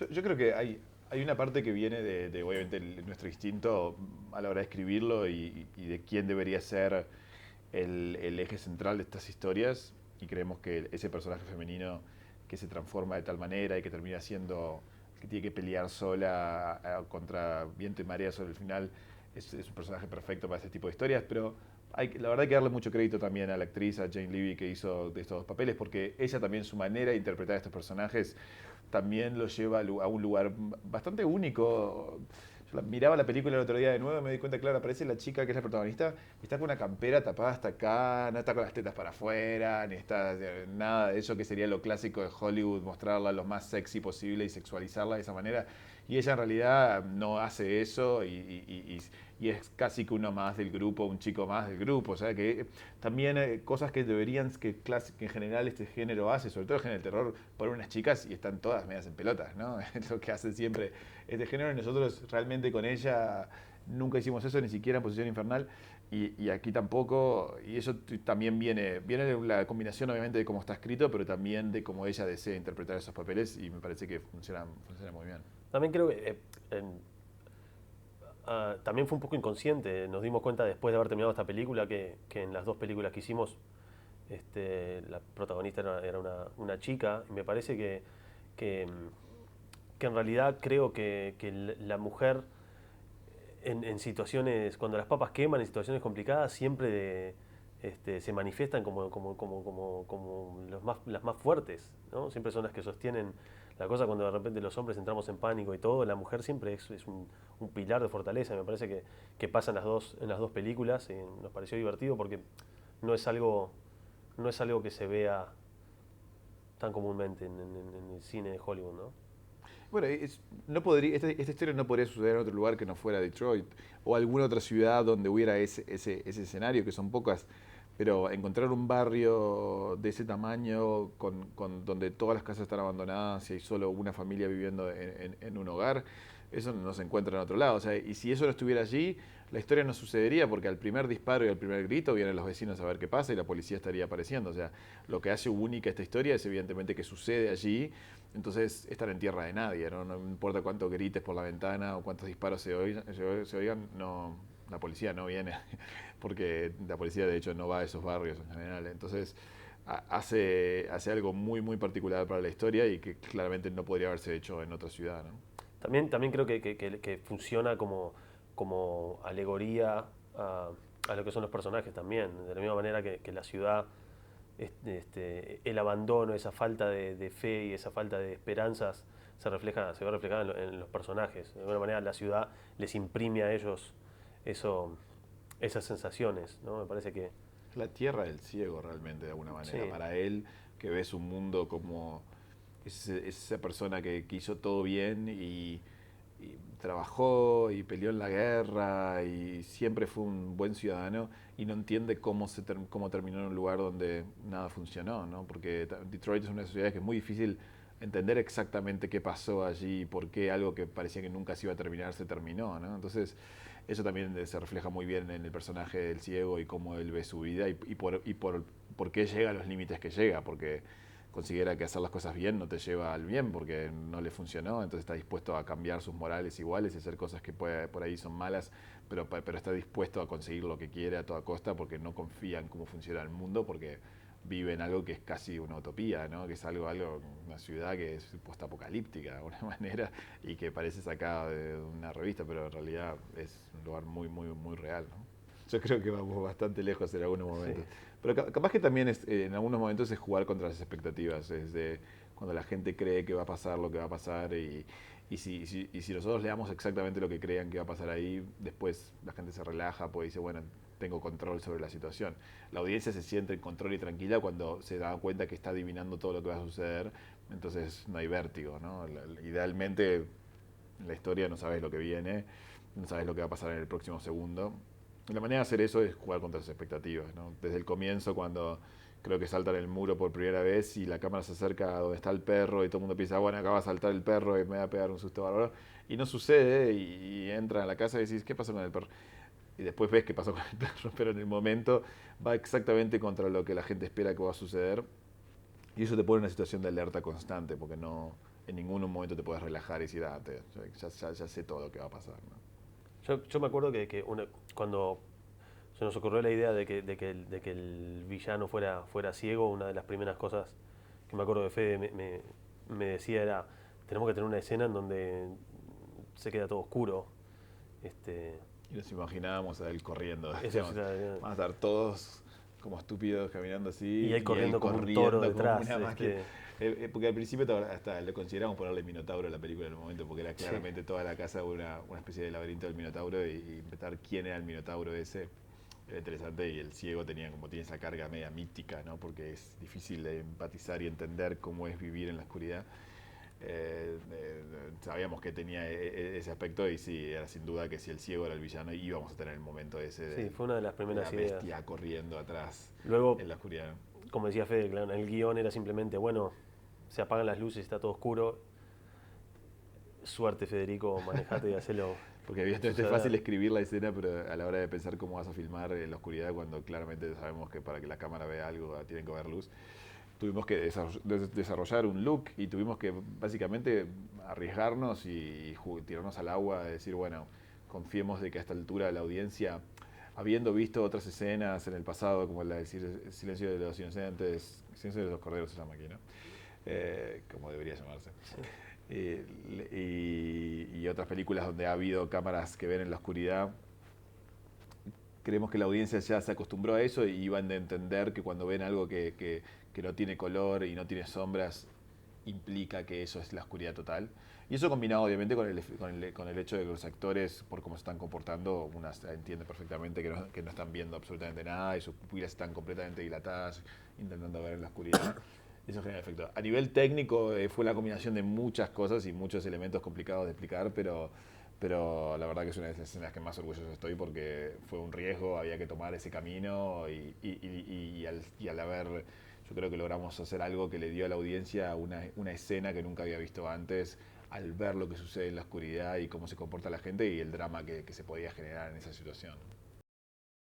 Yo creo que hay una parte que viene de, obviamente, nuestro instinto a la hora de escribirlo y de quién debería ser el eje central de estas historias. Y creemos que ese personaje femenino que se transforma de tal manera y que termina siendo, que tiene que pelear sola contra viento y marea sobre el final, es un personaje perfecto para este tipo de historias. Pero la verdad hay que darle mucho crédito también a la actriz, a Jane Levy, que hizo de estos dos papeles, porque ella también, su manera de interpretar a estos personajes también lo lleva a un lugar bastante único. Yo miraba la película el otro día de nuevo y me di cuenta, claro, aparece la chica que es la protagonista, y está con una campera tapada hasta acá, no está con las tetas para afuera, ni está nada de eso que sería lo clásico de Hollywood, mostrarla lo más sexy posible y sexualizarla de esa manera. Y ella en realidad no hace eso y es casi que uno más del grupo, un chico más del grupo. O sea, que también cosas que deberían, que en general este género hace, sobre todo el género del terror, poner unas chicas y están todas medias en pelotas, ¿no? Es lo que hace siempre este género y nosotros realmente con ella nunca hicimos eso, ni siquiera en Posición Infernal. Y aquí tampoco, y eso también viene de la combinación obviamente de cómo está escrito, pero también de cómo ella desea interpretar esos papeles y me parece que funciona muy bien. También creo que también fue un poco inconsciente. Nos dimos cuenta después de haber terminado esta película que en las dos películas que hicimos la protagonista era una chica. Y me parece que, que en realidad creo que la mujer en situaciones, cuando las papas queman, en situaciones complicadas, siempre se manifiestan como las más fuertes, ¿no? Siempre son las que sostienen la cosa cuando de repente los hombres entramos en pánico y todo. La mujer siempre es un pilar de fortaleza. Me parece que pasa en las dos películas. Y nos pareció divertido porque no es algo, no es algo que se vea tan comúnmente en el cine de Hollywood, ¿no? Bueno, no podría, esta historia no podría suceder en otro lugar que no fuera Detroit o alguna otra ciudad donde hubiera ese escenario, que son pocas, pero encontrar un barrio de ese tamaño donde todas las casas están abandonadas y hay solo una familia viviendo en un hogar, eso no se encuentra en otro lado. O sea, y si eso no estuviera allí, la historia no sucedería porque al primer disparo y al primer grito vienen los vecinos a ver qué pasa y la policía estaría apareciendo. O sea, lo que hace única esta historia es evidentemente que sucede allí, entonces están en tierra de nadie, ¿no? No importa cuánto grites por la ventana o cuántos disparos se oigan, no, la policía no viene, porque la policía de hecho no va a esos barrios en general. Entonces hace algo muy, muy particular para la historia y que claramente no podría haberse hecho en otra ciudad, ¿no? También creo que funciona como alegoría a lo que son los personajes también. De la misma manera que la ciudad, el abandono, esa falta de fe y esa falta de esperanzas se ve reflejada en los personajes. De alguna manera la ciudad les imprime a ellos eso, esas sensaciones, ¿no? Me parece que La tierra del ciego realmente de alguna manera. sí. Para él, que ve su mundo como esa persona que hizo todo bien y trabajó y peleó en la guerra y siempre fue un buen ciudadano y no entiende cómo terminó en un lugar donde nada funcionó, ¿no? Porque Detroit es una ciudad que es muy difícil entender exactamente qué pasó allí y por qué algo que parecía que nunca se iba a terminar se terminó, ¿no? Entonces eso también se refleja muy bien en el personaje del ciego y cómo él ve su vida por qué llega a los límites que llega, porque considera que hacer las cosas bien no te lleva al bien porque no le funcionó, entonces está dispuesto a cambiar sus morales iguales y hacer cosas que por ahí son malas, pero está dispuesto a conseguir lo que quiere a toda costa porque no confía en cómo funciona el mundo, porque vive en algo que es casi una utopía, ¿no? Que es una ciudad que es postapocalíptica de alguna manera y que parece sacada de una revista, pero en realidad es un lugar muy, muy, muy real, ¿no? Yo creo que vamos bastante lejos en algunos Sí. momentos. Pero capaz que también en algunos momentos es jugar contra las expectativas, es de cuando la gente cree que va a pasar lo que va a pasar y si nosotros le damos exactamente lo que crean que va a pasar ahí, después la gente se relaja, pues dice, bueno, tengo control sobre la situación. La audiencia se siente en control y tranquila cuando se da cuenta que está adivinando todo lo que va a suceder, entonces no hay vértigo, ¿no? Idealmente en la historia no sabes lo que viene, no sabes lo que va a pasar en el próximo segundo. Y la manera de hacer eso es jugar contra sus expectativas, ¿no? Desde el comienzo, cuando creo que saltan el muro por primera vez y la cámara se acerca a donde está el perro y todo el mundo piensa, bueno, acá va a saltar el perro y me va a pegar un susto bárbaro. Y no sucede y entran a la casa y decís, ¿qué pasó con el perro? Y después ves qué pasó con el perro, pero en el momento va exactamente contra lo que la gente espera que va a suceder y eso te pone en una situación de alerta constante, porque en ningún momento te puedes relajar y decir, ya sé todo lo que va a pasar, ¿no? Yo me acuerdo que cuando se nos ocurrió la idea de que el villano fuera ciego, una de las primeras cosas que me acuerdo de Fede me decía era, tenemos que tener una escena en donde se queda todo oscuro. Este, Y nos imaginábamos a él corriendo. eso sí, Decíamos, van a estar todos como estúpidos caminando así y él y él corriendo como un toro corriendo como detrás. una máquina. Porque al principio hasta lo consideramos ponerle Minotauro a la película en el momento, porque era claramente toda la casa una especie de laberinto del Minotauro y inventar quién era el Minotauro ese era interesante, y el ciego tiene esa carga media mítica, ¿no? Porque es difícil de empatizar y entender cómo es vivir en la oscuridad. Sabíamos que tenía ese aspecto, y sí, era sin duda que si el ciego era el villano íbamos a tener el momento ese de Sí, fue una de las primeras la bestia ideas. corriendo atrás Luego, en la oscuridad. como decía Fede, claro, el guión era simplemente, bueno, se apagan las luces, está todo oscuro. Suerte, Federico, manejate y hacelo. Porque evidentemente es fácil escribir la escena, pero a la hora de pensar cómo vas a filmar en la oscuridad, cuando claramente sabemos que para que la cámara vea algo tiene que haber luz, tuvimos que desarrollar un look y tuvimos que básicamente arriesgarnos y tirarnos al agua, decir, bueno, confiemos de que a esta altura la audiencia, habiendo visto otras escenas en el pasado, como la del Silencio de los Inocentes, Silencio de los Corderos se llama aquí, ¿no? Como debería llamarse. Y otras películas donde ha habido cámaras que ven en la oscuridad, creemos que la audiencia ya se acostumbró a eso y van a entender que cuando ven algo que no tiene color y no tiene sombras, implica que eso es la oscuridad total. Y eso combinado obviamente con el hecho de que los actores, por cómo se están comportando, una entiende perfectamente que no están viendo absolutamente nada y sus pupilas están completamente dilatadas, intentando ver en la oscuridad. Eso genera efecto. A nivel técnico fue la combinación de muchas cosas y muchos elementos complicados de explicar, pero la verdad que es una de las escenas que más orgulloso estoy, porque fue un riesgo, había que tomar ese camino y al haber, yo creo que logramos hacer algo que le dio a la audiencia una escena que nunca había visto antes, al ver lo que sucede en la oscuridad y cómo se comporta la gente y el drama que se podía generar en esa situación.